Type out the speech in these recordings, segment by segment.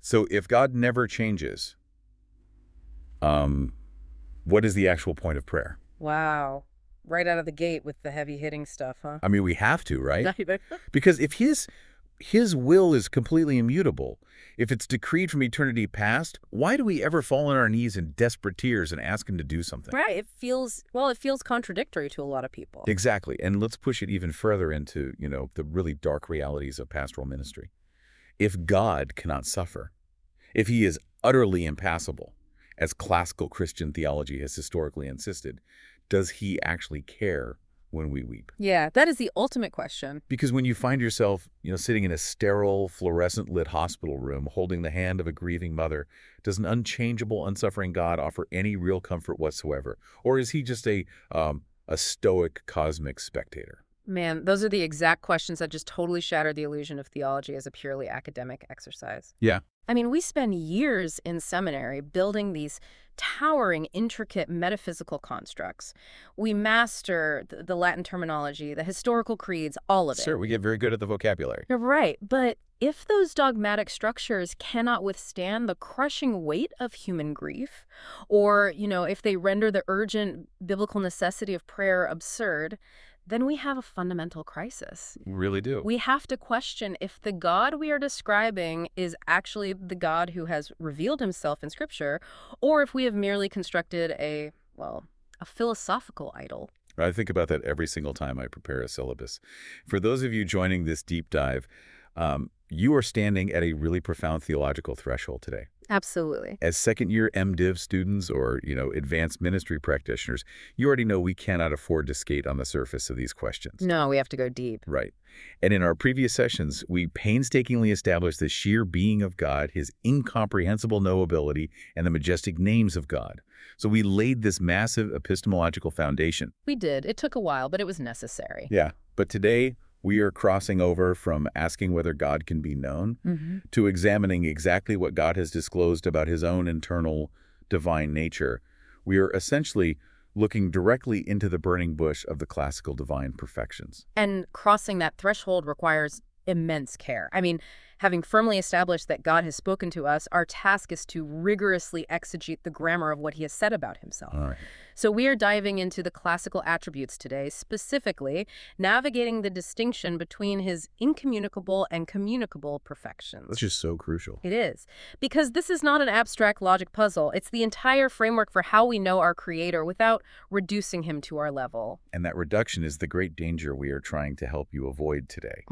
So if God never changes, what is the actual point of prayer? Wow. Right out of the gate with the heavy-hitting stuff, huh? I mean, we have to, right? Because if his will is completely immutable, if it's decreed from eternity past, why do we ever fall on our knees in desperate tears and ask him to do something? Right. It feels contradictory to a lot of people. Exactly. And let's push it even further into, the really dark realities of pastoral ministry. If God cannot suffer, if he is utterly impassible, as classical Christian theology has historically insisted, does he actually care when we weep? Yeah, that is the ultimate question. Because when you find yourself, sitting in a sterile, fluorescent-lit hospital room holding the hand of a grieving mother, does an unchangeable, unsuffering God offer any real comfort whatsoever? Or is he just a stoic cosmic spectator? Man, those are the exact questions that just totally shatter the illusion of theology as a purely academic exercise. Yeah. I mean, we spend years in seminary building these towering, intricate metaphysical constructs. We master the Latin terminology, the historical creeds, all of it. Sure, we get very good at the vocabulary. You're right, but if those dogmatic structures cannot withstand the crushing weight of human grief, or, if they render the urgent biblical necessity of prayer absurd, then we have a fundamental crisis. We really do. We have to question if the God we are describing is actually the God who has revealed himself in Scripture, or if we have merely constructed a philosophical idol. I think about that every single time I prepare a syllabus. For those of you joining this deep dive, you are standing at a really profound theological threshold today. Absolutely. As second-year MDiv students or, advanced ministry practitioners, you already know we cannot afford to skate on the surface of these questions. No, we have to go deep. Right. And in our previous sessions, we painstakingly established the sheer being of God, his incomprehensible knowability, and the majestic names of God. So we laid this massive epistemological foundation. We did. It took a while, but it was necessary. Yeah. But today, we are crossing over from asking whether God can be known to examining exactly what God has disclosed about his own internal divine nature. We are essentially looking directly into the burning bush of the classical divine perfections. And crossing that threshold requires immense care. I mean, having firmly established that God has spoken to us, our task is to rigorously exegete the grammar of what he has said about himself. All right. So we are diving into the classical attributes today, specifically navigating the distinction between his incommunicable and communicable perfections. That's just so crucial. It is. Because this is not an abstract logic puzzle. It's the entire framework for how we know our Creator without reducing him to our level. And that reduction is the great danger we are trying to help you avoid today.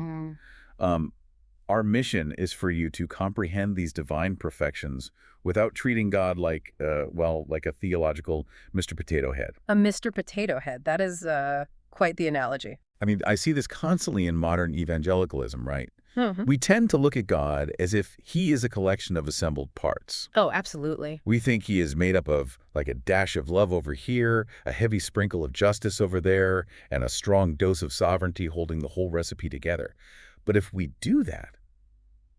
Our mission is for you to comprehend these divine perfections without treating God like a theological Mr. Potato Head. A Mr. Potato Head. That is quite the analogy. I mean, I see this constantly in modern evangelicalism, right? Mm-hmm. We tend to look at God as if he is a collection of assembled parts. Oh, absolutely. We think he is made up of like a dash of love over here, a heavy sprinkle of justice over there, and a strong dose of sovereignty holding the whole recipe together. But if we do that,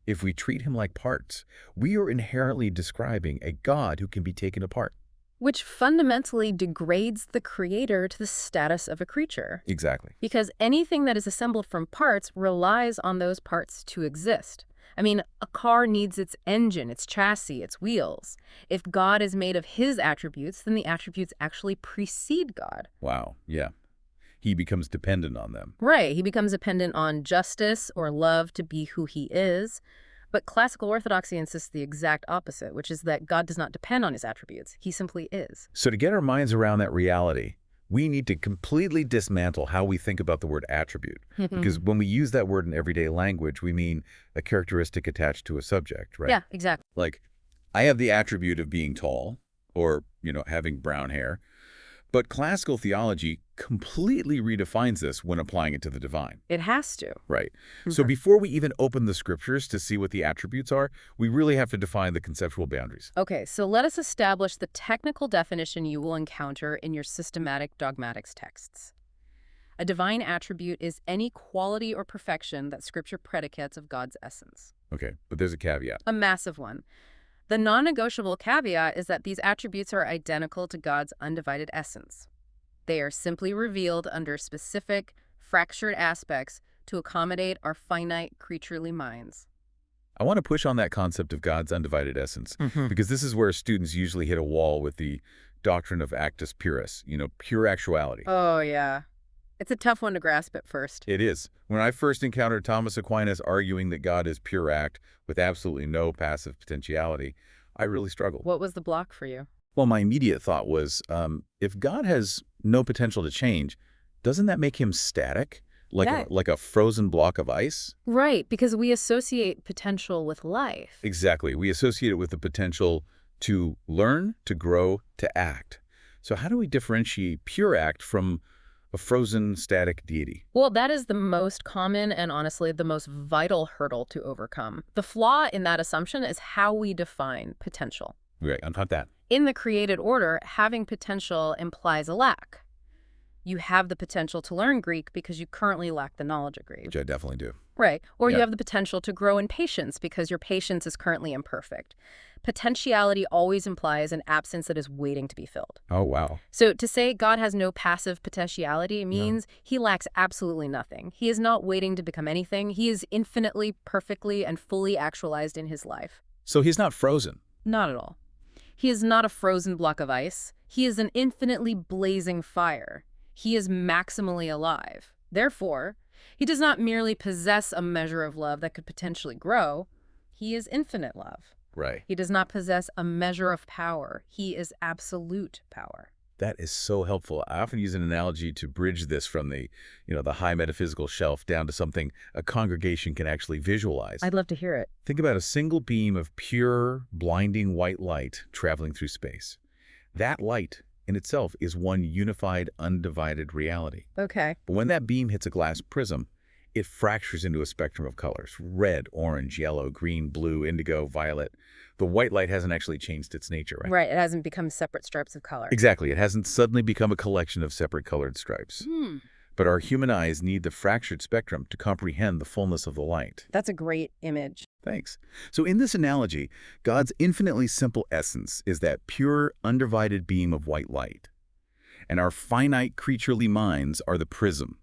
if we treat him like parts, we are inherently describing a God who can be taken apart. Which fundamentally degrades the Creator to the status of a creature. Exactly. Because anything that is assembled from parts relies on those parts to exist. I mean, a car needs its engine, its chassis, its wheels. If God is made of his attributes, then the attributes actually precede God. Wow, yeah. He becomes dependent on them. Right, he becomes dependent on justice or love to be who he is. But classical orthodoxy insists the exact opposite, which is that God does not depend on his attributes. He simply is. So to get our minds around that reality, we need to completely dismantle how we think about the word attribute. Because when we use that word in everyday language, we mean a characteristic attached to a subject, right? Yeah, exactly. Like, I have the attribute of being tall or, having brown hair. But classical theology completely redefines this when applying it to the divine. It has to. Right. So before we even open the scriptures to see what the attributes are, we really have to define the conceptual boundaries. Okay, so let us establish the technical definition you will encounter in your systematic dogmatics texts. A divine attribute is any quality or perfection that Scripture predicates of God's essence. Okay, but there's a caveat. A massive one. The non-negotiable caveat is that these attributes are identical to God's undivided essence. They are simply revealed under specific, fractured aspects to accommodate our finite creaturely minds. I want to push on that concept of God's undivided essence, Hmm. because this is where students usually hit a wall with the doctrine of actus purus, pure actuality. Oh, yeah. It's a tough one to grasp at first. It is. When I first encountered Thomas Aquinas arguing that God is pure act with absolutely no passive potentiality, I really struggled. What was the block for you? Well, my immediate thought was, if God has no potential to change, doesn't that make him static? Like Yeah. like a frozen block of ice? Right, because we associate potential with life. Exactly. We associate it with the potential to learn, to grow, to act. So how do we differentiate pure act from a frozen, static deity? Well, that is the most common and honestly the most vital hurdle to overcome. The flaw in that assumption is how we define potential. Right, unpack that. In the created order, having potential implies a lack. You have the potential to learn Greek because you currently lack the knowledge of Greek. Which I definitely do. Right. Or you Yeah. have the potential to grow in patience because your patience is currently imperfect. Potentiality always implies an absence that is waiting to be filled. Oh, wow. So to say God has no passive potentiality means he lacks absolutely nothing. He is not waiting to become anything. He is infinitely, perfectly, and fully actualized in his life. So he's not frozen. Not at all. He is not a frozen block of ice. He is an infinitely blazing fire. He is maximally alive. Therefore, he does not merely possess a measure of love that could potentially grow. He is infinite love. Right. He does not possess a measure of power. He is absolute power. That is so helpful. I often use an analogy to bridge this from the high metaphysical shelf down to something a congregation can actually visualize. I'd love to hear it. Think about a single beam of pure, blinding white light traveling through space. That light in itself is one unified, undivided reality. Okay. But when that beam hits a glass prism, it fractures into a spectrum of colors: red, orange, yellow, green, blue, indigo, violet. The white light hasn't actually changed its nature, right? Right. It hasn't become separate stripes of color. Exactly. It hasn't suddenly become a collection of separate colored stripes. But our human eyes need the fractured spectrum to comprehend the fullness of the light. That's a great image. Thanks. So in this analogy, God's infinitely simple essence is that pure, undivided beam of white light. And our finite creaturely minds are the prism.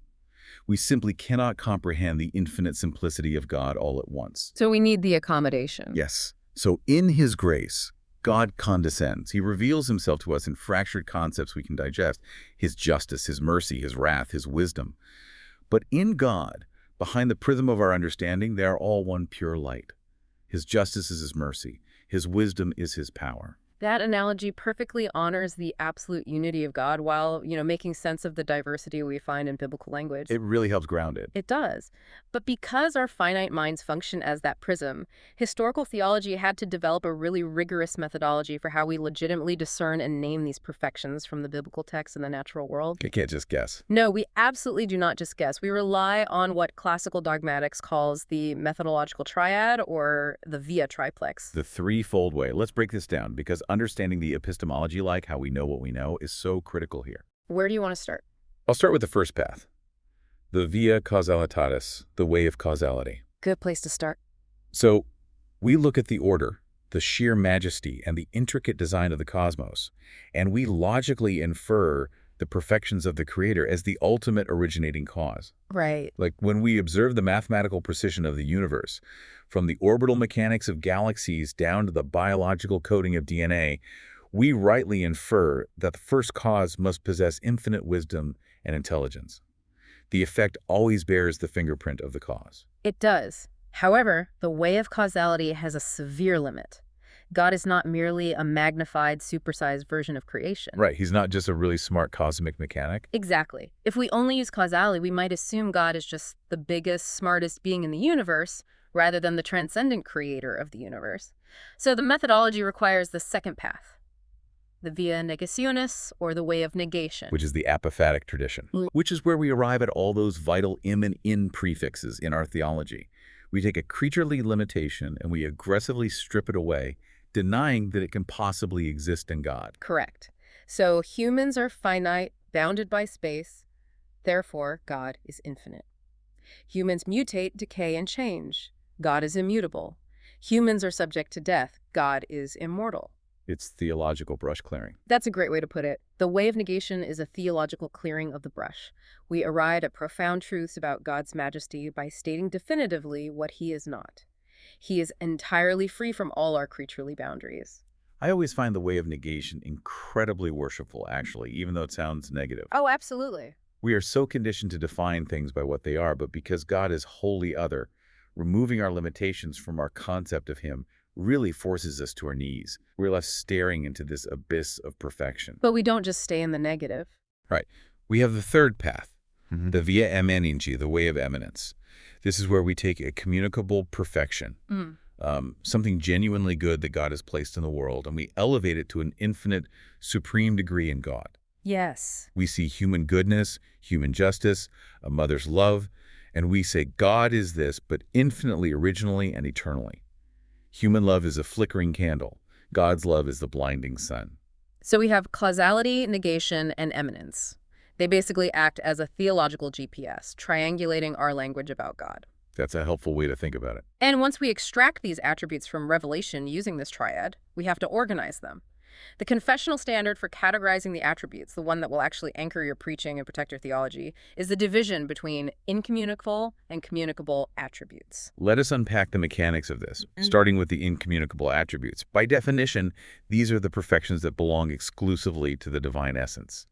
We simply cannot comprehend the infinite simplicity of God all at once. So we need the accommodation. Yes. So in his grace, God condescends. He reveals himself to us in fractured concepts we can digest: his justice, his mercy, his wrath, his wisdom. But in God, behind the prism of our understanding, they are all one pure light. His justice is his mercy. His wisdom is his power. That analogy perfectly honors the absolute unity of God while, making sense of the diversity we find in biblical language. It really helps ground it. It does. But because our finite minds function as that prism, historical theology had to develop a really rigorous methodology for how we legitimately discern and name these perfections from the biblical text and the natural world. You can't just guess. No, we absolutely do not just guess. We rely on what classical dogmatics calls the methodological triad, or the via triplex. The threefold way. Let's break this down, because understanding the epistemology, like how we know what we know, is so critical here. Where do you want to start? I'll start with the first path. The via causalitatis, the way of causality. Good place to start. So we look at the order, the sheer majesty, and the intricate design of the cosmos, and we logically infer the perfections of the Creator as the ultimate originating cause. Right. Like when we observe the mathematical precision of the universe, from the orbital mechanics of galaxies down to the biological coding of DNA, we rightly infer that the first cause must possess infinite wisdom and intelligence. The effect always bears the fingerprint of the cause. It does. However, the way of causality has a severe limit. God is not merely a magnified, supersized version of creation. Right, he's not just a really smart cosmic mechanic. Exactly. If we only use causality, we might assume God is just the biggest, smartest being in the universe, rather than the transcendent creator of the universe. So the methodology requires the second path, the via negationis, or the way of negation. Which is the apophatic tradition, which is where we arrive at all those vital im and in prefixes in our theology. We take a creaturely limitation and we aggressively strip it away, denying that it can possibly exist in God. Correct. So humans are finite, bounded by space. Therefore, God is infinite. Humans mutate, decay, and change. God is immutable. Humans are subject to death. God is immortal. It's theological brush clearing. That's a great way to put it. The way of negation is a theological clearing of the brush. We arrive at profound truths about God's majesty by stating definitively what he is not. He is entirely free from all our creaturely boundaries. I always find the way of negation incredibly worshipful, actually, even though it sounds negative. Oh, absolutely. We are so conditioned to define things by what they are, but because God is wholly other, removing our limitations from our concept of him really forces us to our knees. We're left staring into this abyss of perfection. But we don't just stay in the negative. Right. We have the third path, the via eminentia, the way of eminence. This is where we take a communicable perfection, something genuinely good that God has placed in the world, and we elevate it to an infinite, supreme degree in God. Yes. We see human goodness, human justice, a mother's love, and we say God is this, but infinitely, originally, and eternally. Human love is a flickering candle. God's love is the blinding sun. So we have causality, negation, and eminence. They basically act as a theological GPS, triangulating our language about God. That's a helpful way to think about it. And once we extract these attributes from Revelation using this triad, we have to organize them. The confessional standard for categorizing the attributes, the one that will actually anchor your preaching and protect your theology, is the division between incommunicable and communicable attributes. Let us unpack the mechanics of this, starting with the incommunicable attributes. By definition, these are the perfections that belong exclusively to the divine essence.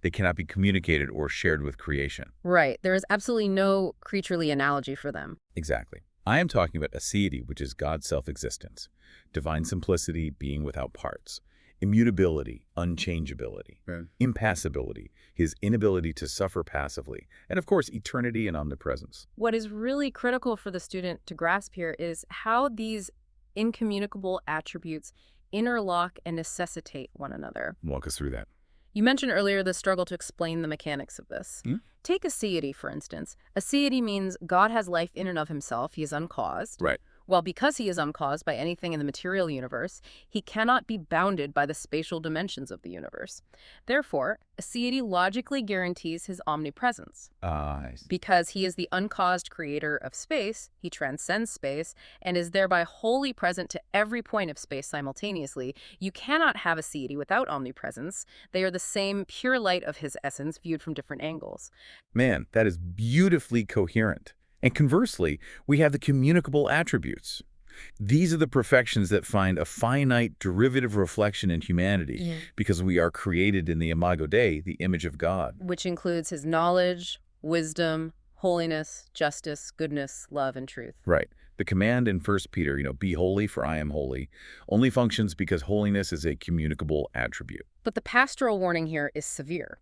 They cannot be communicated or shared with creation. Right. There is absolutely no creaturely analogy for them. Exactly. I am talking about aseity, which is God's self-existence, divine simplicity, being without parts, immutability, unchangeability, impassibility, his inability to suffer passively, and of course, eternity and omnipresence. What is really critical for the student to grasp here is how these incommunicable attributes interlock and necessitate one another. Walk us through that. You mentioned earlier the struggle to explain the mechanics of this. Take aseity, for instance. Aseity means God has life in and of himself. He is uncaused. Right. Well, because he is uncaused by anything in the material universe, he cannot be bounded by the spatial dimensions of the universe. Therefore, aseity logically guarantees his omnipresence. Because he is the uncaused creator of space, he transcends space, and is thereby wholly present to every point of space simultaneously. You cannot have aseity without omnipresence. They are the same pure light of his essence viewed from different angles. Man, that is beautifully coherent. And conversely, we have the communicable attributes. These are the perfections that find a finite derivative reflection in humanity because we are created in the imago Dei, the image of God. Which includes his knowledge, wisdom, holiness, justice, goodness, love, and truth. Right. The command in 1 Peter, be holy for I am holy, only functions because holiness is a communicable attribute. But the pastoral warning here is severe.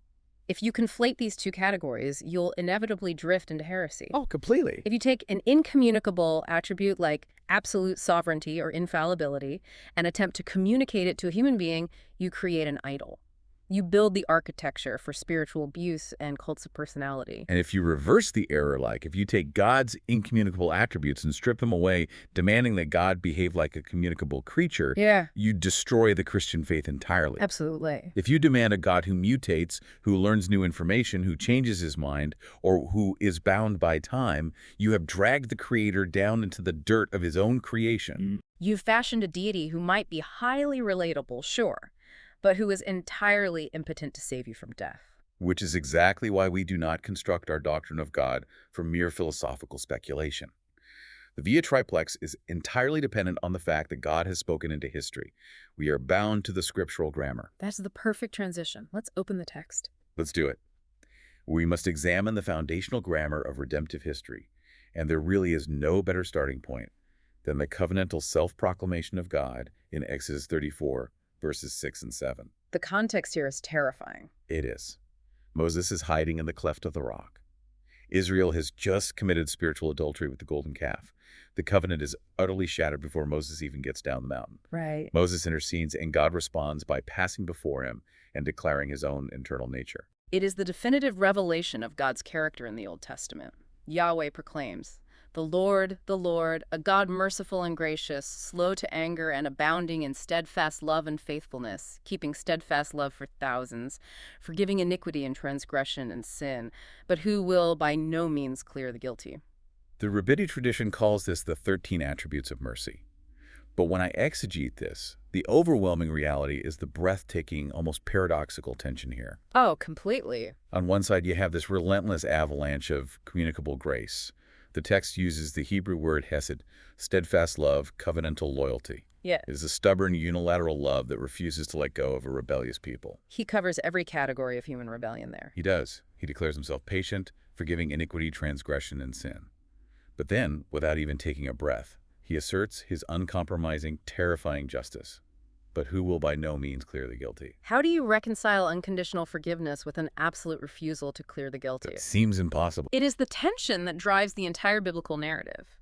If you conflate these two categories, you'll inevitably drift into heresy. Oh, completely. If you take an incommunicable attribute like absolute sovereignty or infallibility and attempt to communicate it to a human being, you create an idol. You build the architecture for spiritual abuse and cults of personality. And if you reverse the error, like if you take God's incommunicable attributes and strip them away, demanding that God behave like a communicable creature, you destroy the Christian faith entirely. Absolutely. If you demand a God who mutates, who learns new information, who changes his mind, or who is bound by time, you have dragged the Creator down into the dirt of his own creation. You've fashioned a deity who might be highly relatable, sure, but who is entirely impotent to save you from death. Which is exactly why we do not construct our doctrine of God from mere philosophical speculation. The Via Triplex is entirely dependent on the fact that God has spoken into history. We are bound to the scriptural grammar. That's the perfect transition. Let's open the text. Let's do it. We must examine the foundational grammar of redemptive history, and there really is no better starting point than the covenantal self-proclamation of God in Exodus 34, verses 6 and 7. The context here is terrifying. It is. Moses is hiding in the cleft of the rock. Israel has just committed spiritual adultery with the golden calf. The covenant is utterly shattered before Moses even gets down the mountain. Right. Moses intercedes, and God responds by passing before him and declaring his own internal nature. It is the definitive revelation of God's character in the Old Testament. Yahweh proclaims, the Lord, a God merciful and gracious, slow to anger and abounding in steadfast love and faithfulness, keeping steadfast love for thousands, forgiving iniquity and transgression and sin, but who will by no means clear the guilty. The rabbinic tradition calls this the 13 attributes of mercy. But when I exegete this, the overwhelming reality is the breathtaking, almost paradoxical tension here. Oh, completely. On one side, you have this relentless avalanche of communicable grace, The text uses the Hebrew word hesed, steadfast love, covenantal loyalty. Yeah. It is a stubborn, unilateral love that refuses to let go of a rebellious people. He covers every category of human rebellion there. He does. He declares himself patient, forgiving iniquity, transgression, and sin. But then, without even taking a breath, he asserts his uncompromising, terrifying justice. But who will by no means clear the guilty? How do you reconcile unconditional forgiveness with an absolute refusal to clear the guilty? It seems impossible. It is the tension that drives the entire biblical narrative.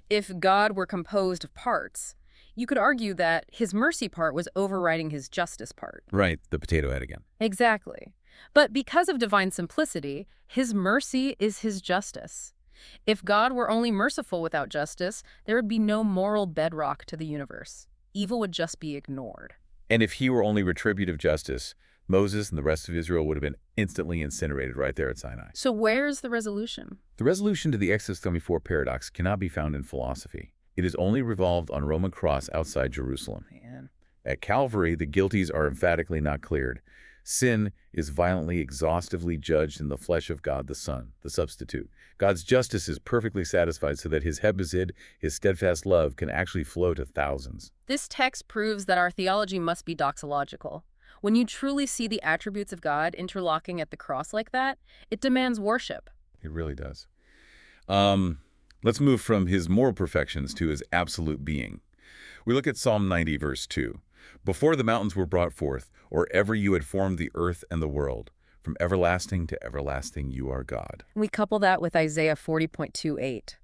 If God were composed of parts, you could argue that his mercy part was overriding his justice part. Right, the potato head again. Exactly. But because of divine simplicity, his mercy is his justice. If God were only merciful without justice, there would be no moral bedrock to the universe. Evil would just be ignored. And if he were only retributive justice, Moses and the rest of Israel would have been instantly incinerated right there at Sinai. So where's the resolution? The resolution to the Exodus 24 paradox cannot be found in philosophy. It is only revolved on a Roman cross outside Jerusalem. Man. At Calvary, the guilties are emphatically not cleared. Sin is violently, exhaustively judged in the flesh of God the Son, the substitute. God's justice is perfectly satisfied so that his hesed, his steadfast love, can actually flow to thousands. This text proves that our theology must be doxological. When you truly see the attributes of God interlocking at the cross like that, it demands worship. It really does. Let's move from his moral perfections to his absolute being. We look at Psalm 90, verse 2. Before the mountains were brought forth, or ever you had formed the earth and the world, from everlasting to everlasting you are God. We couple that with Isaiah 40.28.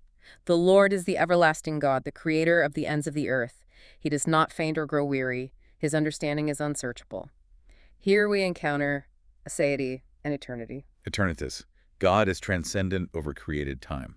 The Lord is the everlasting God, the creator of the ends of the earth. He does not faint or grow weary. His understanding is unsearchable. Here we encounter aseity and eternity. Eternitas. God is transcendent over created time.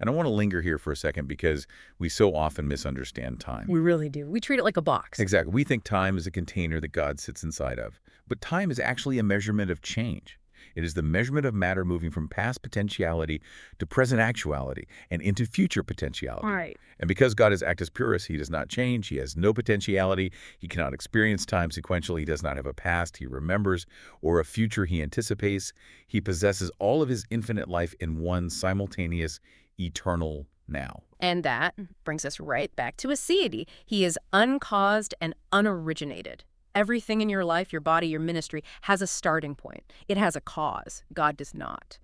And I want to linger here for a second because we so often misunderstand time. We really do. We treat it like a box. Exactly. We think time is a container that God sits inside of. But time is actually a measurement of change. It is the measurement of matter moving from past potentiality to present actuality and into future potentiality. Right. And because God is actus purus, he does not change. He has no potentiality. He cannot experience time sequentially. He does not have a past he remembers or a future he anticipates. He possesses all of his infinite life in one simultaneous, eternal now. And that brings us right back to aseity. He is uncaused and unoriginated. Everything in your life, your body, your ministry, has a starting point. It has a cause. God does not.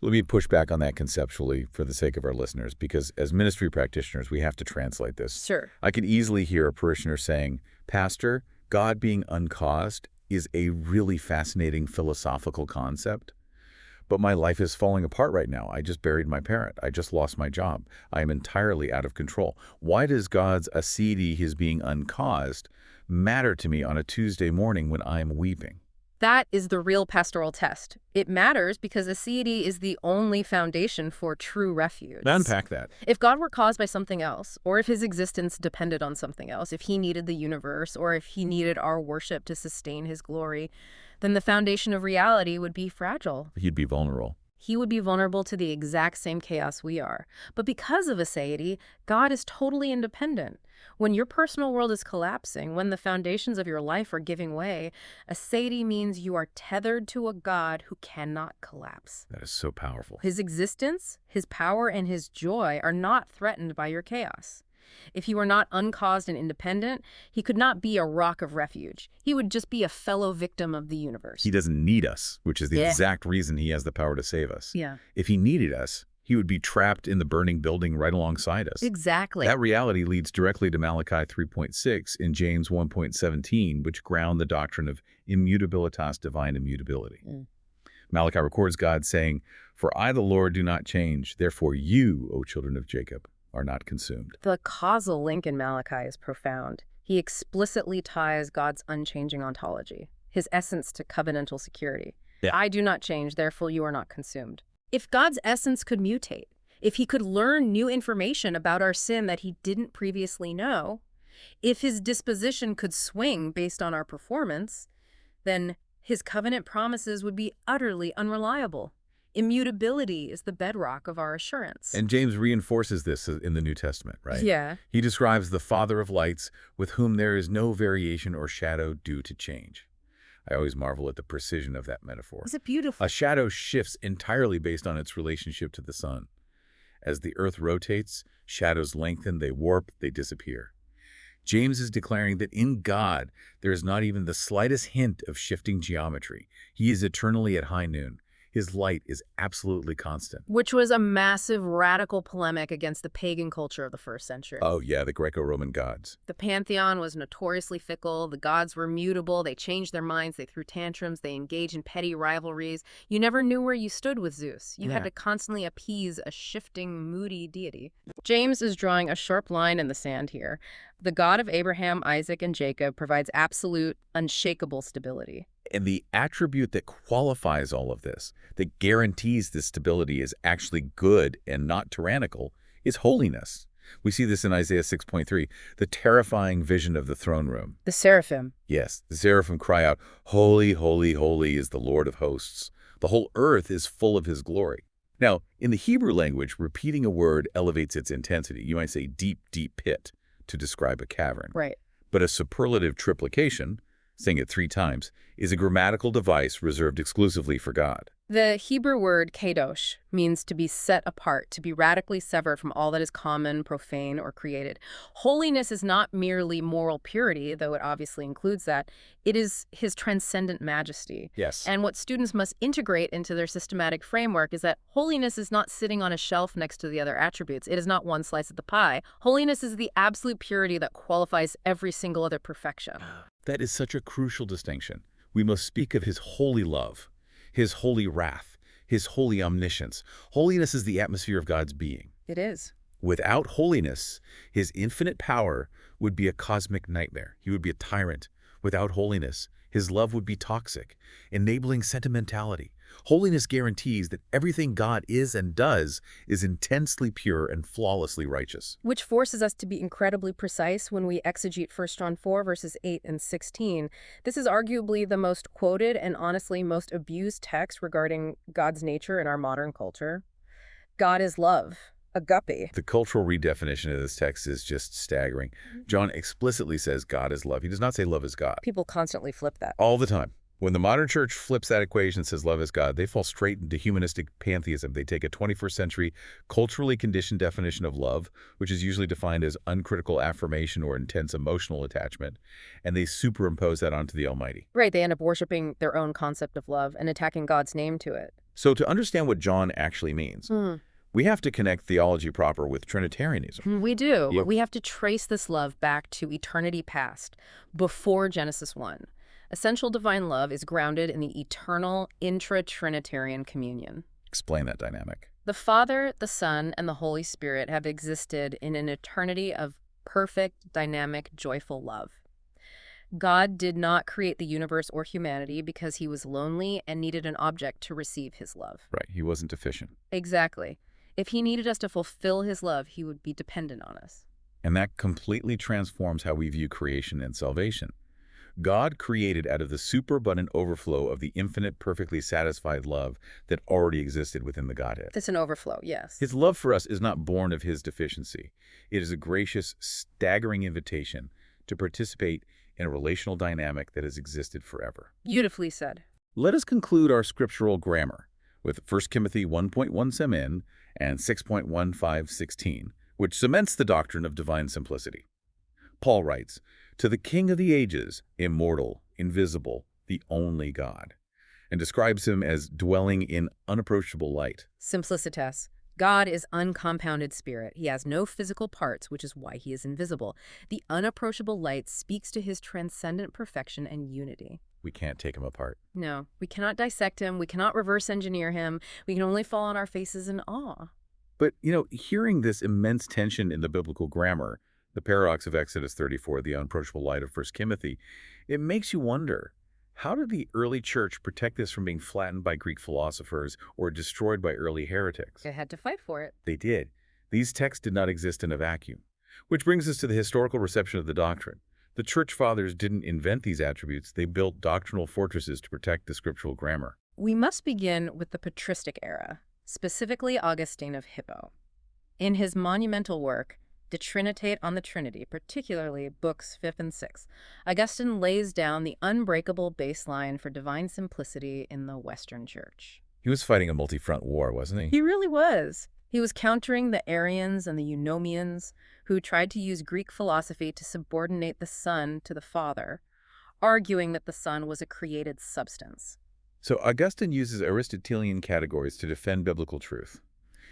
Let me push back on that conceptually for the sake of our listeners, because as ministry practitioners, we have to translate this. Sure. I can easily hear a parishioner saying, Pastor, God being uncaused is a really fascinating philosophical concept. But my life is falling apart right now. I just buried my parent. I just lost my job. I am entirely out of control. Why does God's aseity, his being uncaused, matter to me on a Tuesday morning when I am weeping? That is the real pastoral test. It matters because aseity is the only foundation for true refuge. Unpack that. If God were caused by something else, or if his existence depended on something else, if he needed the universe, or if he needed our worship to sustain his glory, then the foundation of reality would be fragile. He'd be vulnerable. He would be vulnerable to the exact same chaos we are. But because of aseity, God is totally independent. When your personal world is collapsing, when the foundations of your life are giving way, aseity means you are tethered to a God who cannot collapse. That is so powerful. His existence, his power, and his joy are not threatened by your chaos. If he were not uncaused and independent, he could not be a rock of refuge. He would just be a fellow victim of the universe. He doesn't need us, which is the exact reason he has the power to save us. Yeah. If he needed us, he would be trapped in the burning building right alongside us. Exactly. That reality leads directly to Malachi 3.6 and James 1.17, which ground the doctrine of immutabilitas, divine immutability. Malachi records God saying, "For I, the Lord, do not change. Therefore you, O children of Jacob, are not consumed." The causal link in Malachi is profound. He explicitly ties God's unchanging ontology, his essence, to covenantal security. Yeah. I do not change, therefore you are not consumed. If God's essence could mutate, if he could learn new information about our sin that he didn't previously know, if his disposition could swing based on our performance, then his covenant promises would be utterly unreliable. Immutability is the bedrock of our assurance. And James reinforces this in the New Testament, right? Yeah. He describes the Father of lights with whom there is no variation or shadow due to change. I always marvel at the precision of that metaphor. Is it beautiful? A shadow shifts entirely based on its relationship to the sun. As the earth rotates, shadows lengthen, they warp, they disappear. James is declaring that in God, there is not even the slightest hint of shifting geometry. He is eternally at high noon. His light is absolutely constant. Which was a massive radical polemic against the pagan culture of the first century. Oh yeah, the Greco-Roman gods. The pantheon was notoriously fickle. The gods were mutable. They changed their minds. They threw tantrums. They engaged in petty rivalries. You never knew where you stood with Zeus. You had to constantly appease a shifting, moody deity. James is drawing a sharp line in the sand here. The God of Abraham, Isaac, and Jacob provides absolute, unshakable stability. And the attribute that qualifies all of this, that guarantees this stability is actually good and not tyrannical, is holiness. We see this in Isaiah 6.3, the terrifying vision of the throne room. The seraphim. Yes, the seraphim cry out, "Holy, holy, holy is the Lord of hosts. The whole earth is full of his glory." Now, in the Hebrew language, repeating a word elevates its intensity. You might say deep, deep pit to describe a cavern. Right. But a superlative triplication, saying it 3 times, is a grammatical device reserved exclusively for God. The Hebrew word kadosh means to be set apart, to be radically severed from all that is common, profane, or created. Holiness is not merely moral purity, though it obviously includes that. It is his transcendent majesty. Yes. And what students must integrate into their systematic framework is that holiness is not sitting on a shelf next to the other attributes. It is not one slice of the pie. Holiness is the absolute purity that qualifies every single other perfection. That is such a crucial distinction. We must speak of his holy love, his holy wrath, his holy omniscience. Holiness is the atmosphere of God's being. It is. Without holiness, his infinite power would be a cosmic nightmare. He would be a tyrant. Without holiness, his love would be toxic, enabling sentimentality. Holiness guarantees that everything God is and does is intensely pure and flawlessly righteous. Which forces us to be incredibly precise when we exegete 1 John 4, verses 8 and 16. This is arguably the most quoted and honestly most abused text regarding God's nature in our modern culture. God is love. Agape. The cultural redefinition of this text is just staggering. John explicitly says God is love. He does not say love is God. People constantly flip that. All the time. When the modern church flips that equation and says love is God, they fall straight into humanistic pantheism. They take a 21st century culturally conditioned definition of love, which is usually defined as uncritical affirmation or intense emotional attachment, and they superimpose that onto the Almighty. Right, they end up worshiping their own concept of love and attacking God's name to it. So to understand what John actually means, we have to connect theology proper with Trinitarianism. We do. Yep. We have to trace this love back to eternity past, before Genesis 1. Essential divine love is grounded in the eternal intra-Trinitarian communion. Explain that dynamic. The Father, the Son, and the Holy Spirit have existed in an eternity of perfect, dynamic, joyful love. God did not create the universe or humanity because he was lonely and needed an object to receive his love. Right, he wasn't deficient. Exactly. If he needed us to fulfill his love, he would be dependent on us. And that completely transforms how we view creation and salvation. God created out of the superabundant overflow of the infinite, perfectly satisfied love that already existed within the Godhead. That's an overflow, yes. His love for us is not born of his deficiency. It is a gracious, staggering invitation to participate in a relational dynamic that has existed forever. Beautifully said. Let us conclude our scriptural grammar with 1 Timothy 1.17 and 6.1516, which cements the doctrine of divine simplicity. Paul writes, "To the King of the ages, immortal, invisible, the only God," and describes him as dwelling in unapproachable light. Simplicitas. God is uncompounded spirit. He has no physical parts, which is why he is invisible. The unapproachable light speaks to his transcendent perfection and unity. We can't take him apart. No, we cannot dissect him. We cannot reverse engineer him. We can only fall on our faces in awe. But, hearing this immense tension in the biblical grammar, the paradox of Exodus 34, the unapproachable light of 1 Timothy, it makes you wonder, how did the early church protect this from being flattened by Greek philosophers or destroyed by early heretics? They had to fight for it. They did. These texts did not exist in a vacuum. Which brings us to the historical reception of the doctrine. The church fathers didn't invent these attributes. They built doctrinal fortresses to protect the scriptural grammar. We must begin with the patristic era, specifically Augustine of Hippo. In his monumental work, De Trinitate on the Trinity, particularly books 5 and 6, Augustine lays down the unbreakable baseline for divine simplicity in the Western Church. He was fighting a multi-front war, wasn't he? He really was. He was countering the Arians and the Eunomians, who tried to use Greek philosophy to subordinate the Son to the Father, arguing that the Son was a created substance. So Augustine uses Aristotelian categories to defend biblical truth.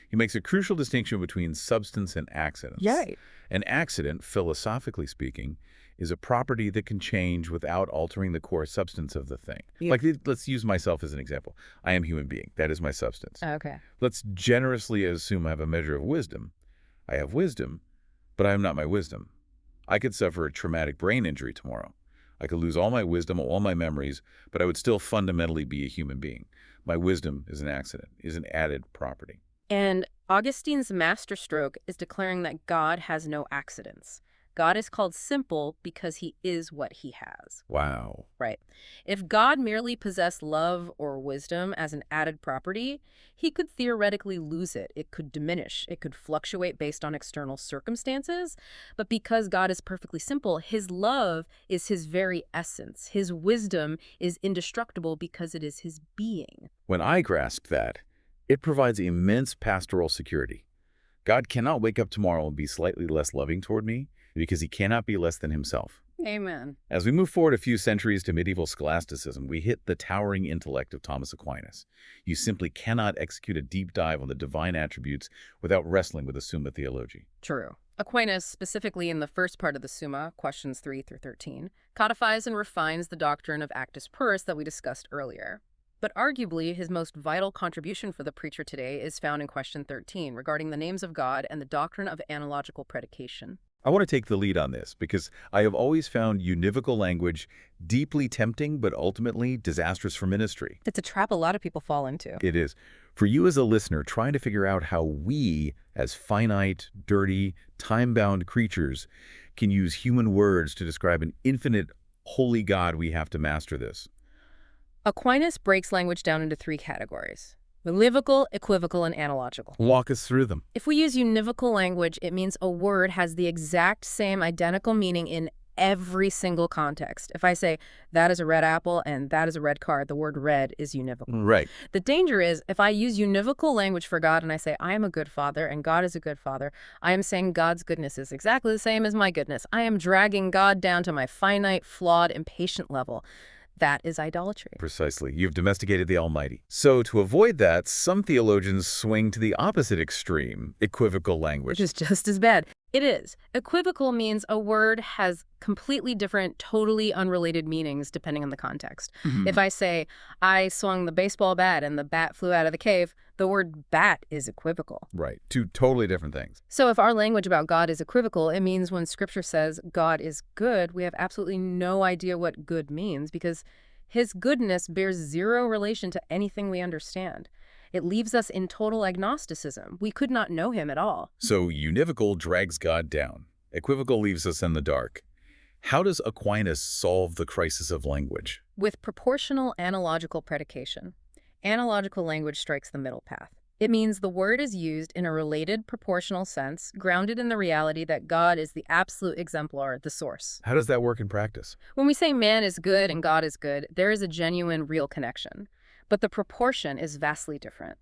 He makes a crucial distinction between substance and accidents. Right. An accident, philosophically speaking, is a property that can change without altering the core substance of the thing. Yeah. Like, let's use myself as an example. I am a human being. That is my substance. Okay. Let's generously assume I have a measure of wisdom. I have wisdom, but I am not my wisdom. I could suffer a traumatic brain injury tomorrow. I could lose all my wisdom, all my memories, but I would still fundamentally be a human being. My wisdom is an accident, is an added property. And Augustine's masterstroke is declaring that God has no accidents. God is called simple because he is what he has. Wow. Right. If God merely possessed love or wisdom as an added property, he could theoretically lose it. It could diminish. It could fluctuate based on external circumstances. But because God is perfectly simple, his love is his very essence. His wisdom is indestructible because it is his being. When I grasp that, it provides immense pastoral security. God cannot wake up tomorrow and be slightly less loving toward me because he cannot be less than himself. Amen. As we move forward a few centuries to medieval scholasticism, we hit the towering intellect of Thomas Aquinas. You simply cannot execute a deep dive on the divine attributes without wrestling with the Summa Theology. True. Aquinas, specifically in the first part of the Summa, questions 3 through 13, codifies and refines the doctrine of actus purus that we discussed earlier. But arguably, his most vital contribution for the preacher today is found in question 13, regarding the names of God and the doctrine of analogical predication. I want to take the lead on this because I have always found univocal language deeply tempting but ultimately disastrous for ministry. It's a trap a lot of people fall into. It is. For you as a listener trying to figure out how we, as finite, dirty, time-bound creatures, can use human words to describe an infinite, holy God, we have to master this. Aquinas breaks language down into 3 categories: univocal, equivocal, and analogical. Walk us through them. If we use univocal language, it means a word has the exact same identical meaning in every single context. If I say, that is a red apple and that is a red car, the word red is univocal. Right. The danger is, if I use univocal language for God and I say, I am a good father and God is a good father, I am saying God's goodness is exactly the same as my goodness. I am dragging God down to my finite, flawed, impatient level. That is idolatry. Precisely. You've domesticated the Almighty. So to avoid that, some theologians swing to the opposite extreme, equivocal language. Which is just as bad. It is. Equivocal means a word has completely different, totally unrelated meanings depending on the context. If I say, I swung the baseball bat and the bat flew out of the cave, the word bat is equivocal. Right. 2 totally different things. So if our language about God is equivocal, it means when Scripture says God is good, we have absolutely no idea what good means because his goodness bears zero relation to anything we understand. It leaves us in total agnosticism. We could not know him at all. So univocal drags God down. Equivocal leaves us in the dark. How does Aquinas solve the crisis of language? With proportional analogical predication. Analogical language strikes the middle path. It means the word is used in a related proportional sense, grounded in the reality that God is the absolute exemplar, the source. How does that work in practice? When we say man is good and God is good, there is a genuine, real connection. But the proportion is vastly different.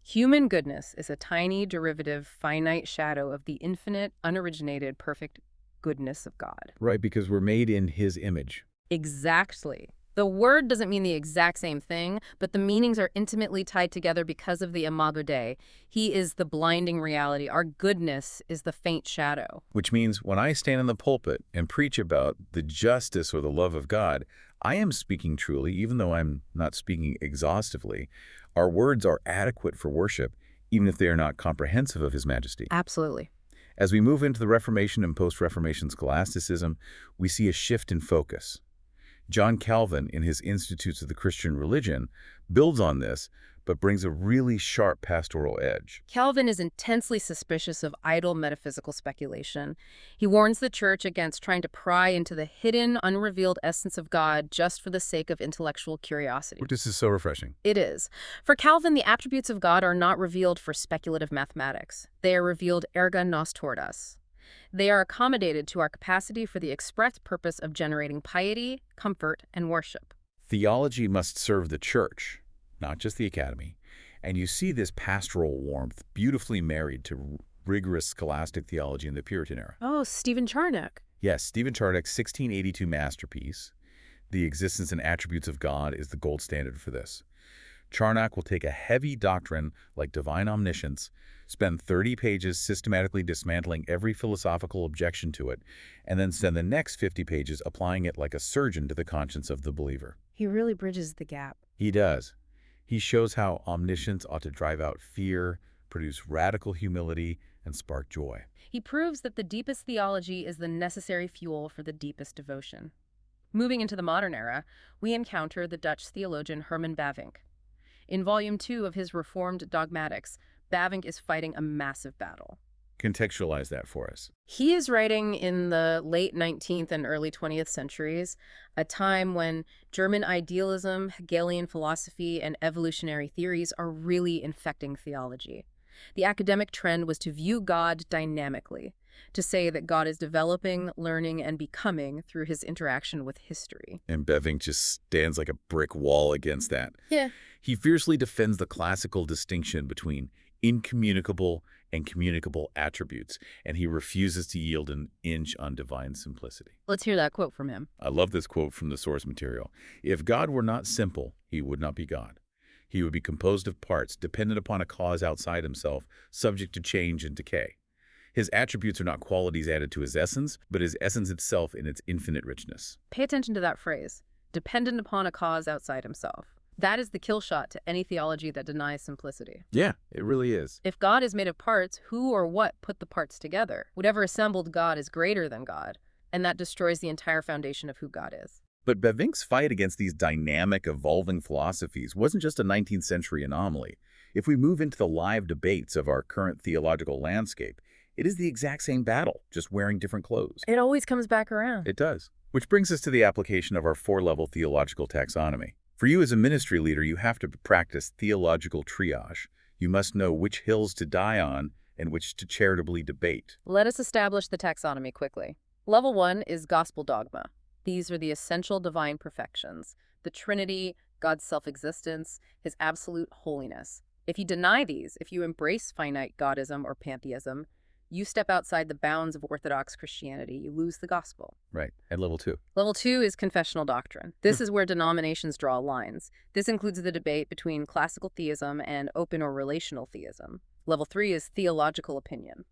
Human goodness is a tiny, derivative, finite shadow of the infinite, unoriginated, perfect goodness of God. Right, because we're made in his image. Exactly. The word doesn't mean the exact same thing, but the meanings are intimately tied together because of the imago Dei. He is the blinding reality. Our goodness is the faint shadow. Which means when I stand in the pulpit and preach about the justice or the love of God, I am speaking truly, even though I'm not speaking exhaustively. Our words are adequate for worship, even if they are not comprehensive of his majesty. Absolutely. As we move into the Reformation and post-Reformation scholasticism, we see a shift in focus. John Calvin, in his Institutes of the Christian Religion, builds on this, but brings a really sharp pastoral edge. Calvin is intensely suspicious of idle metaphysical speculation. He warns the church against trying to pry into the hidden, unrevealed essence of God just for the sake of intellectual curiosity. This is so refreshing. It is. For Calvin, the attributes of God are not revealed for speculative mathematics. They are revealed erga nos toward us. They are accommodated to our capacity for the express purpose of generating piety, comfort, and worship. Theology must serve the church, not just the academy, And you see this pastoral warmth beautifully married to rigorous scholastic theology in the Puritan era. Oh, Stephen Charnock. Yes, Stephen Charnock's 1682 masterpiece, The Existence and Attributes of God, is the gold standard for this. Charnock will take a heavy doctrine like divine omniscience, spend 30 pages systematically dismantling every philosophical objection to it, and then spend the next 50 pages applying it like a surgeon to the conscience of the believer. He really bridges the gap. He does. He shows how omniscience ought to drive out fear, produce radical humility, and spark joy. He proves that the deepest theology is the necessary fuel for the deepest devotion. Moving into the modern era, we encounter the Dutch theologian Herman Bavinck. In Volume 2 of his Reformed Dogmatics, Bavinck is fighting a massive battle. Contextualize that for us. He is writing in the late 19th and early 20th centuries, a time when German idealism, Hegelian philosophy, and evolutionary theories are really infecting theology. The academic trend was to view God dynamically, to say that God is developing, learning, and becoming through his interaction with history. And Bavinck just stands like a brick wall against that. Yeah. He fiercely defends the classical distinction between incommunicable and communicable attributes, and he refuses to yield an inch on divine simplicity. Let's hear that quote from him. I love this quote from the source material. If God were not simple, he would not be God. He would be composed of parts, dependent upon a cause outside himself, subject to change and decay. His attributes are not qualities added to his essence, but his essence itself in its infinite richness. Pay attention to that phrase, dependent upon a cause outside himself. That is the kill shot to any theology that denies simplicity. Yeah, it really is. If God is made of parts, who or what put the parts together? Whatever assembled God is greater than God, and that destroys the entire foundation of who God is. But Bavinck's fight against these dynamic, evolving philosophies wasn't just a 19th century anomaly. If we move into the live debates of our current theological landscape, it is the exact same battle, just wearing different clothes. It always comes back around. It does. Which brings us to the application of our 4-level theological taxonomy. For you as a ministry leader, you have to practice theological triage. You must know which hills to die on and which to charitably debate. Let us establish the taxonomy quickly. Level 1 is gospel dogma. These are the essential divine perfections, the Trinity, God's self-existence, his absolute holiness. If you deny these, if you embrace finite godism or pantheism, you step outside the bounds of Orthodox Christianity. You lose the gospel. Right. At level 2. Level 2 is confessional doctrine. This is where denominations draw lines. This includes the debate between classical theism and open or relational theism. Level 3 is theological opinion.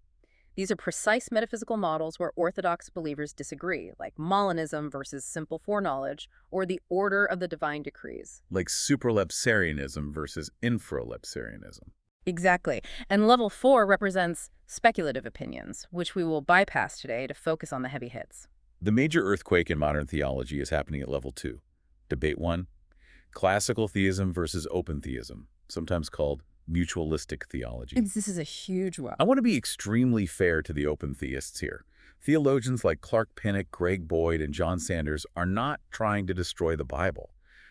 These are precise metaphysical models where Orthodox believers disagree, like Molinism versus simple foreknowledge, or the order of the divine decrees. Like supralepsarianism versus infralepsarianism. Exactly. And level 4 represents speculative opinions, which we will bypass today to focus on the heavy hits. The major earthquake in modern theology is happening at level 2. Debate 1, classical theism versus open theism, sometimes called mutualistic theology. This is a huge one. I want to be extremely fair to the open theists here. Theologians like Clark Pinnock, Greg Boyd, and John Sanders are not trying to destroy the Bible.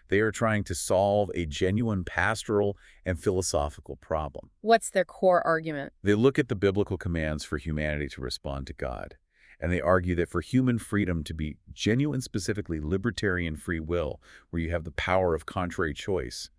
They are trying to solve a genuine pastoral and philosophical problem. What's their core argument? They look at the biblical commands for humanity to respond to God, and they argue that for human freedom to be genuine, specifically libertarian free will, where you have the power of contrary choice,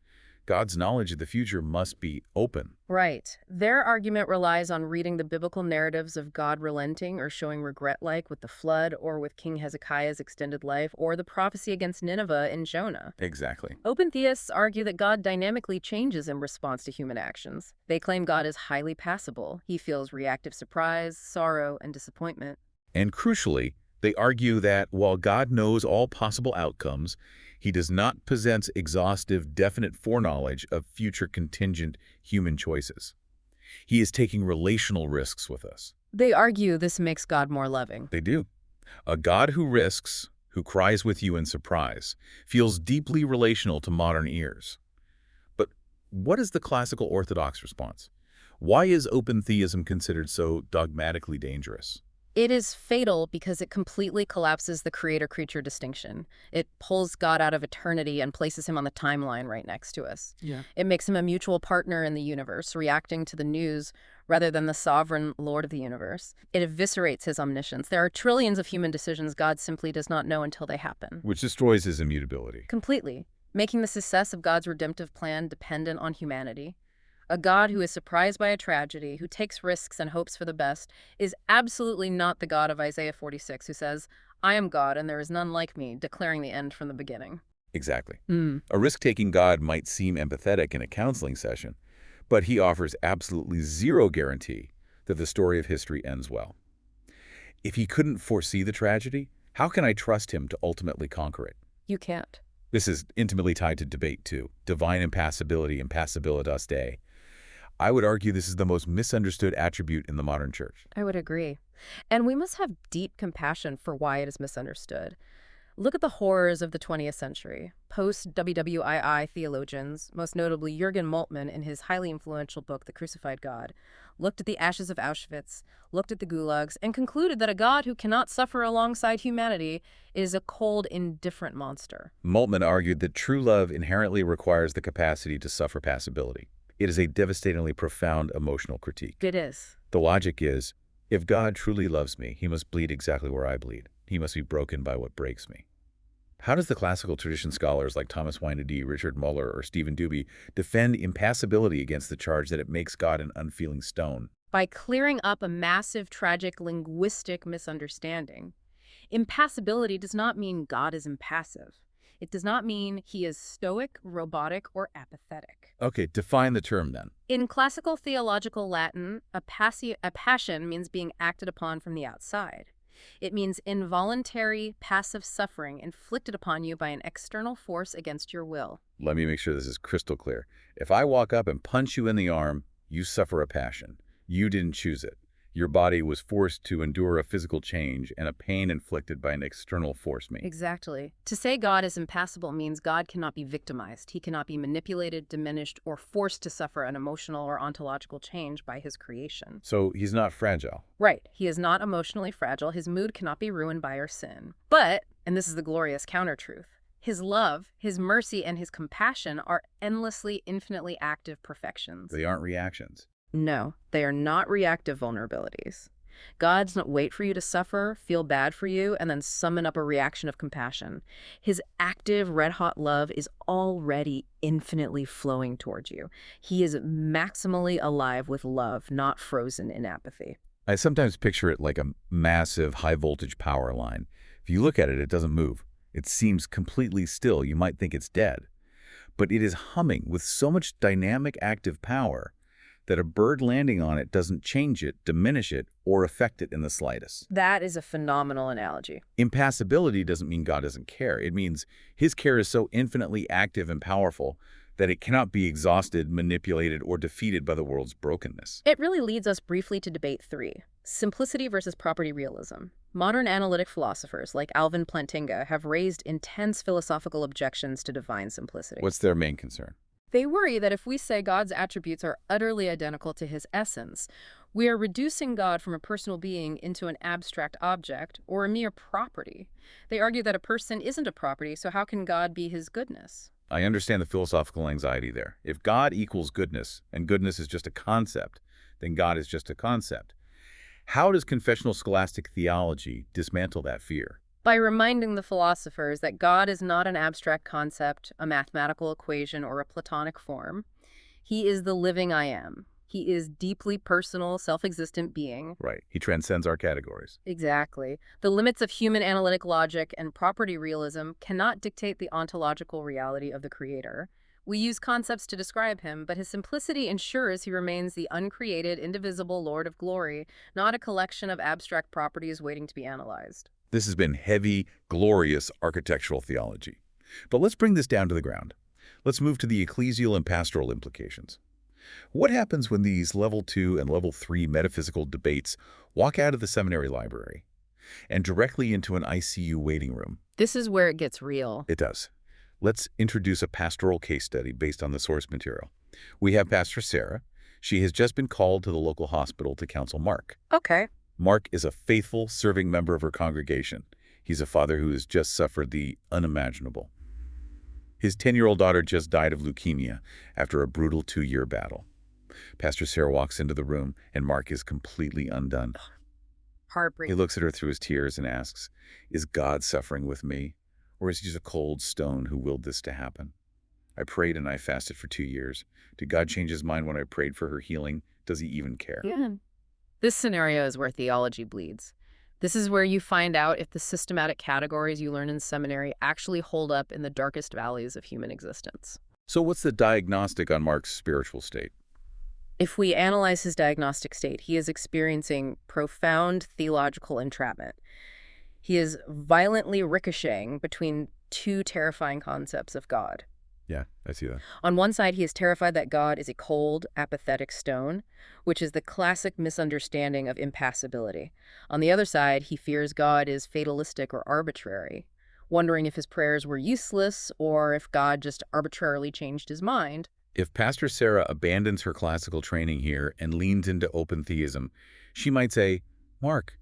God's knowledge of the future must be open. Right. Their argument relies on reading the biblical narratives of God relenting or showing regret, like with the flood or with King Hezekiah's extended life or the prophecy against Nineveh in Jonah. Exactly. Open theists argue that God dynamically changes in response to human actions. They claim God is highly passible. He feels reactive surprise, sorrow, and disappointment. And crucially, they argue that while God knows all possible outcomes, he does not possess exhaustive, definite foreknowledge of future contingent human choices. He is taking relational risks with us. They argue this makes God more loving. They do. A God who risks, who cries with you in surprise, feels deeply relational to modern ears. But what is the classical Orthodox response? Why is open theism considered so dogmatically dangerous? It is fatal because it completely collapses the creator-creature distinction. It pulls God out of eternity and places him on the timeline right next to us. Yeah. It makes him a mutual partner in the universe, reacting to the news rather than the sovereign Lord of the universe. It eviscerates his omniscience. There are trillions of human decisions God simply does not know until they happen. Which destroys his immutability. Completely, making the success of God's redemptive plan dependent on humanity. A God who is surprised by a tragedy, who takes risks and hopes for the best, is absolutely not the God of Isaiah 46, who says, I am God and there is none like me, declaring the end from the beginning. Exactly. Hmm. A risk-taking God might seem empathetic in a counseling session, but he offers absolutely zero guarantee that the story of history ends well. If he couldn't foresee the tragedy, how can I trust him to ultimately conquer it? You can't. This is intimately tied to debate, too. Divine impassibility, impassibilitas Dei. I would argue this is the most misunderstood attribute in the modern church. I would agree. And we must have deep compassion for why it is misunderstood. Look at the horrors of the 20th century. Post-WWII theologians, most notably Jürgen Moltmann in his highly influential book, The Crucified God, looked at the ashes of Auschwitz, looked at the gulags, and concluded that a God who cannot suffer alongside humanity is a cold, indifferent monster. Moltmann argued that true love inherently requires the capacity to suffer passibility. It is a devastatingly profound emotional critique. It is. The logic is, if God truly loves me, he must bleed exactly where I bleed. He must be broken by what breaks me. How does the classical tradition scholars like Thomas Weinedy, Richard Muller, or Stephen Dubie defend impassibility against the charge that it makes God an unfeeling stone? By clearing up a massive, tragic linguistic misunderstanding. Impassibility does not mean God is impassive. It does not mean he is stoic, robotic, or apathetic. Okay, define the term then. In classical theological Latin, a passion means being acted upon from the outside. It means involuntary, passive suffering inflicted upon you by an external force against your will. Let me make sure this is crystal clear. If I walk up and punch you in the arm, you suffer a passion. You didn't choose it. Your body was forced to endure a physical change and a pain inflicted by an external force me. Exactly. To say God is impassible means God cannot be victimized. He cannot be manipulated, diminished, or forced to suffer an emotional or ontological change by his creation. So he's not fragile. Right. He is not emotionally fragile. His mood cannot be ruined by our sin. But, and this is the glorious counter-truth, his love, his mercy, and his compassion are endlessly, infinitely active perfections. They aren't reactions. No, they are not reactive vulnerabilities. God does not wait for you to suffer, feel bad for you, and then summon up a reaction of compassion. His active, red-hot love is already infinitely flowing towards you. He is maximally alive with love, not frozen in apathy. I sometimes picture it like a massive high-voltage power line. If you look at it, it doesn't move. It seems completely still. You might think it's dead. But it is humming with so much dynamic active power that a bird landing on it doesn't change it, diminish it, or affect it in the slightest. That is a phenomenal analogy. Impassibility doesn't mean God doesn't care. It means his care is so infinitely active and powerful that it cannot be exhausted, manipulated, or defeated by the world's brokenness. It really leads us briefly to debate 3, simplicity versus property realism. Modern analytic philosophers like Alvin Plantinga have raised intense philosophical objections to divine simplicity. What's their main concern? They worry that if we say God's attributes are utterly identical to his essence, we are reducing God from a personal being into an abstract object or a mere property. They argue that a person isn't a property, so how can God be his goodness? I understand the philosophical anxiety there. If God equals goodness, and goodness is just a concept, then God is just a concept. How does confessional scholastic theology dismantle that fear? By reminding the philosophers that God is not an abstract concept, a mathematical equation, or a Platonic form. He is the living I am. He is deeply personal, self-existent being. Right. He transcends our categories. Exactly. The limits of human analytic logic and property realism cannot dictate the ontological reality of the Creator. We use concepts to describe him, but his simplicity ensures he remains the uncreated, indivisible Lord of glory, not a collection of abstract properties waiting to be analyzed. This has been heavy, glorious architectural theology. But let's bring this down to the ground. Let's move to the ecclesial and pastoral implications. What happens when these level 2 and level 3 metaphysical debates walk out of the seminary library and directly into an ICU waiting room? This is where it gets real. It does. Let's introduce a pastoral case study based on the source material. We have Pastor Sarah. She has just been called to the local hospital to counsel Mark. Okay. Mark is a faithful, serving member of her congregation. He's a father who has just suffered the unimaginable. His 10-year-old daughter just died of leukemia after a brutal 2-year battle. Pastor Sarah walks into the room, and Mark is completely undone. He Heartbreaking. looks at her through his tears and asks, "Is God suffering with me? Or is he just a cold stone who willed this to happen?" I prayed and I fasted for 2 years. Did God change his mind when I prayed for her healing? Does he even care? Yeah. This scenario is where theology bleeds. This is where you find out if the systematic categories you learn in seminary actually hold up in the darkest valleys of human existence. So what's the diagnostic on Mark's spiritual state? If we analyze his diagnostic state, he is experiencing profound theological entrapment. He is violently ricocheting between two terrifying concepts of God. Yeah, I see that. On one side, he is terrified that God is a cold, apathetic stone, which is the classic misunderstanding of impassibility. On the other side, he fears God is fatalistic or arbitrary, wondering if his prayers were useless or if God just arbitrarily changed his mind. If Pastor Sarah abandons her classical training here and leans into open theism, she might say, Mark,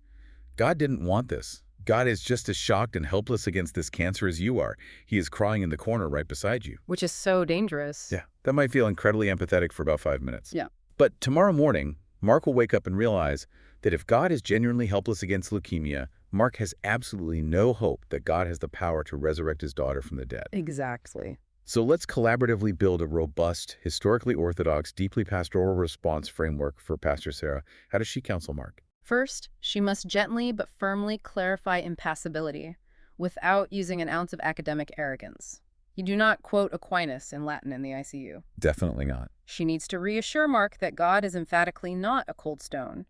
God didn't want this. God is just as shocked and helpless against this cancer as you are. He is crying in the corner right beside you. Which is so dangerous. Yeah, that might feel incredibly empathetic for about 5 minutes. Yeah. But tomorrow morning, Mark will wake up and realize that if God is genuinely helpless against leukemia, Mark has absolutely no hope that God has the power to resurrect his daughter from the dead. Exactly. So let's collaboratively build a robust, historically orthodox, deeply pastoral response framework for Pastor Sarah. How does she counsel Mark? First, she must gently but firmly clarify impassibility without using an ounce of academic arrogance. You do not quote Aquinas in Latin in the ICU. Definitely not. She needs to reassure Mark that God is emphatically not a cold stone.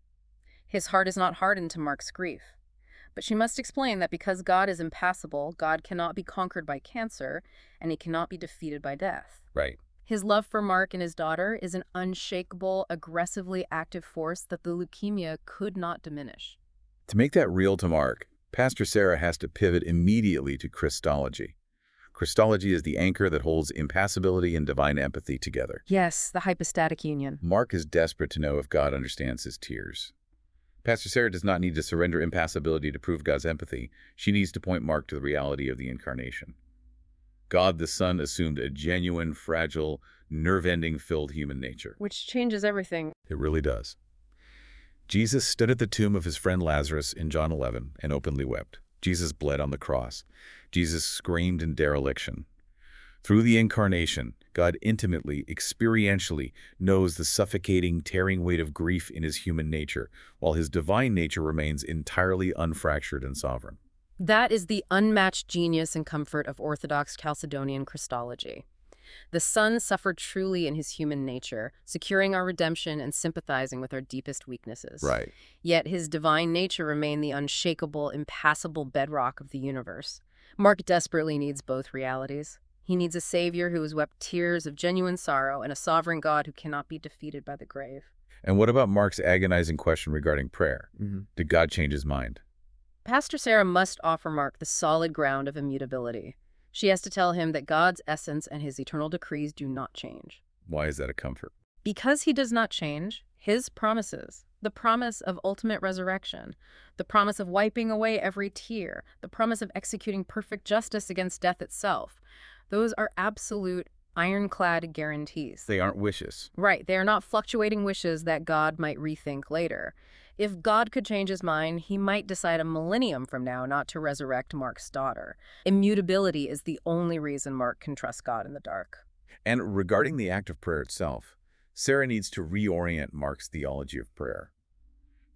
His heart is not hardened to Mark's grief. But she must explain that because God is impassible, God cannot be conquered by cancer, and he cannot be defeated by death. Right. His love for Mark and his daughter is an unshakable, aggressively active force that the leukemia could not diminish. To make that real to Mark, Pastor Sarah has to pivot immediately to Christology. Christology is the anchor that holds impassibility and divine empathy together. Yes, the hypostatic union. Mark is desperate to know if God understands his tears. Pastor Sarah does not need to surrender impassibility to prove God's empathy. She needs to point Mark to the reality of the incarnation. God the Son assumed a genuine, fragile, nerve-ending filled human nature. Which changes everything. It really does. Jesus stood at the tomb of his friend Lazarus in John 11 and openly wept. Jesus bled on the cross. Jesus screamed in dereliction. Through the incarnation, God intimately, experientially knows the suffocating, tearing weight of grief in his human nature, while his divine nature remains entirely unfractured and sovereign. That is the unmatched genius and comfort of Orthodox Chalcedonian Christology. The Son suffered truly in his human nature, securing our redemption and sympathizing with our deepest weaknesses. Right. Yet his divine nature remained the unshakable, impassible bedrock of the universe. Mark desperately needs both realities. He needs a Savior who has wept tears of genuine sorrow and a sovereign God who cannot be defeated by the grave. And what about Mark's agonizing question regarding prayer? Did God change his mind? Pastor Sarah must offer Mark the solid ground of immutability. She has to tell him that God's essence and his eternal decrees do not change. Why is that a comfort? Because he does not change, his promises, the promise of ultimate resurrection, the promise of wiping away every tear, the promise of executing perfect justice against death itself, those are absolute, ironclad guarantees. They aren't wishes. Right, they are not fluctuating wishes that God might rethink later. If God could change his mind, he might decide a millennium from now not to resurrect Mark's daughter. Immutability is the only reason Mark can trust God in the dark. And regarding the act of prayer itself, Sarah needs to reorient Mark's theology of prayer.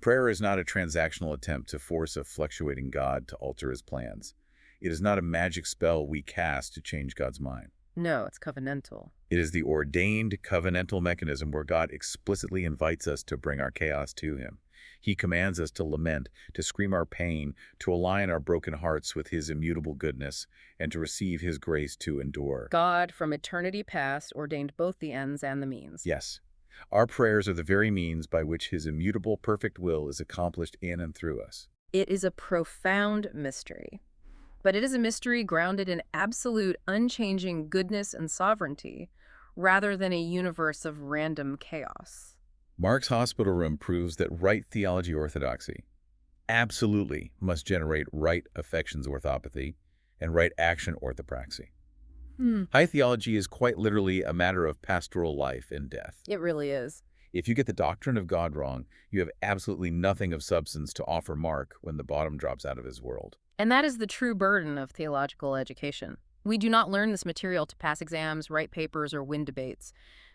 Prayer is not a transactional attempt to force a fluctuating God to alter his plans. It is not a magic spell we cast to change God's mind. No, it's covenantal. It is the ordained covenantal mechanism where God explicitly invites us to bring our chaos to him. He commands us to lament, to scream our pain, to align our broken hearts with his immutable goodness, and to receive his grace to endure. God, from eternity past, ordained both the ends and the means. Yes, our prayers are the very means by which his immutable, perfect will is accomplished in and through us. It is a profound mystery. But it is a mystery grounded in absolute, unchanging goodness and sovereignty, rather than a universe of random chaos. Mark's hospital room proves that right theology orthodoxy absolutely must generate right affections orthopathy and right action orthopraxy. High theology is quite literally a matter of pastoral life and death. It really is. If you get the doctrine of God wrong, you have absolutely nothing of substance to offer Mark when the bottom drops out of his world. And that is the true burden of theological education. We do not learn this material to pass exams, write papers, or win debates.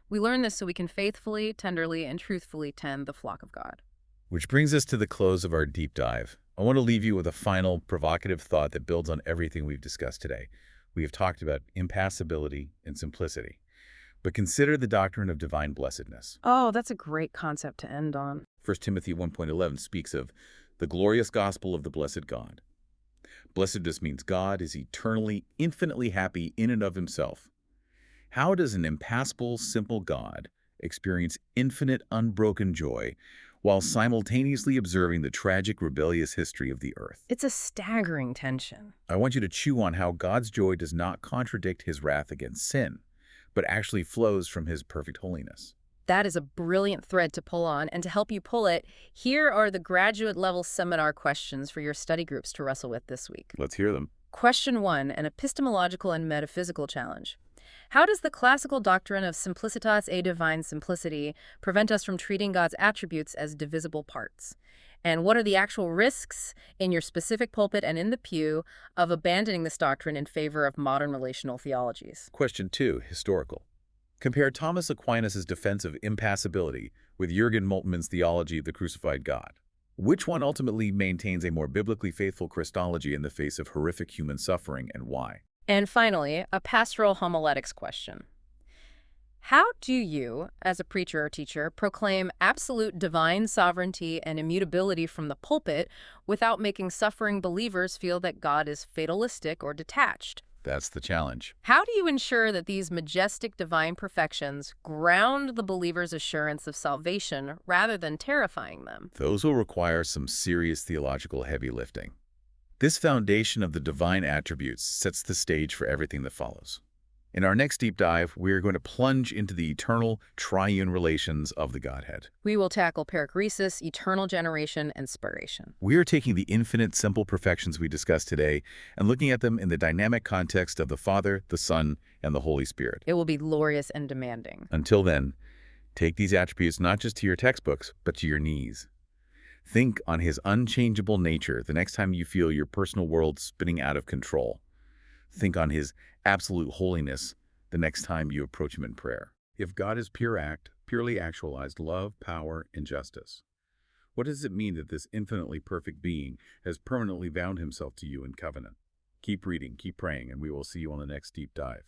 We learn this so we can faithfully, tenderly, and truthfully tend the flock of God. Which brings us to the close of our deep dive. I want to leave you with a final provocative thought that builds on everything we've discussed today. We have talked about impassibility and simplicity. But consider the doctrine of divine blessedness. Oh, that's a great concept to end on. 1 Timothy 1:11 speaks of the glorious gospel of the blessed God. Blessedness means God is eternally, infinitely happy in and of himself. How does an impassible, simple God experience infinite, unbroken joy while simultaneously observing the tragic, rebellious history of the earth? It's a staggering tension. I want you to chew on how God's joy does not contradict his wrath against sin, but actually flows from his perfect holiness. That is a brilliant thread to pull on, and to help you pull it, here are the graduate-level seminar questions for your study groups to wrestle with this week. Let's hear them. Question 1, an epistemological and metaphysical challenge. How does the classical doctrine of simplicitas et divine simplicity prevent us from treating God's attributes as divisible parts? And what are the actual risks in your specific pulpit and in the pew of abandoning this doctrine in favor of modern relational theologies? Question 2, historical. Compare Thomas Aquinas' defense of impassibility with Jürgen Moltmann's theology of the crucified God. Which one ultimately maintains a more biblically faithful Christology in the face of horrific human suffering, and why? And finally, a pastoral homiletics question. How do you, as a preacher or teacher, proclaim absolute divine sovereignty and immutability from the pulpit without making suffering believers feel that God is fatalistic or detached? That's the challenge. How do you ensure that these majestic divine perfections ground the believer's assurance of salvation rather than terrifying them? Those will require some serious theological heavy lifting. This foundation of the divine attributes sets the stage for everything that follows. In our next deep dive, we are going to plunge into the eternal triune relations of the Godhead. We will tackle perichoresis, eternal generation, and spiration. We are taking the infinite simple perfections we discussed today and looking at them in the dynamic context of the Father, the Son, and the Holy Spirit. It will be glorious and demanding. Until then, take these attributes not just to your textbooks, but to your knees. Think on his unchangeable nature the next time you feel your personal world spinning out of control. Think on his absolute holiness the next time you approach him in prayer. If God is pure act, purely actualized love, power, and justice, what does it mean that this infinitely perfect being has permanently bound himself to you in covenant? Keep reading, keep praying, and we will see you on the next deep dive.